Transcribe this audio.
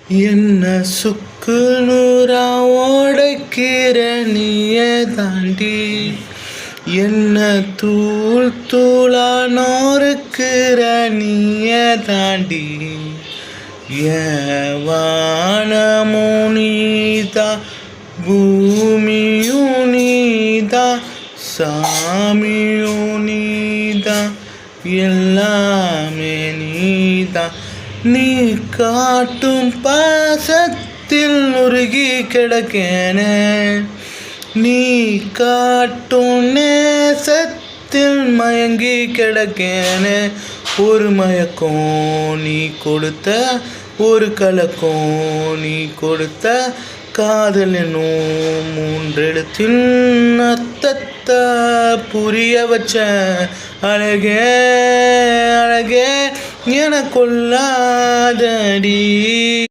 என்ன சுக்கு நூறா உடைக்கிற நீய தாண்டி, என்ன தூள் தூளா நொறுக்கிற நீய தாண்டி, என் வானமும் நீதா, பூமியும் நீதா, சாமியும் நீதா, எல்லாமே நீதா. நீ காட்டும் பாசத்தில் உருகி கிடக்கேனே, நீ காட்டும் நேசத்தில் மயங்கி கிடக்கேனே. ஒரு மயக்கம் நீ கொடுத்த, ஒரு கலக்கம் நீ கொடுத்த, காதல் என்னும் மூன்றெழுத்தின் அர்த்தத்தை புரிய வச்ச அழகே அழகே என கொள்ளாதடி.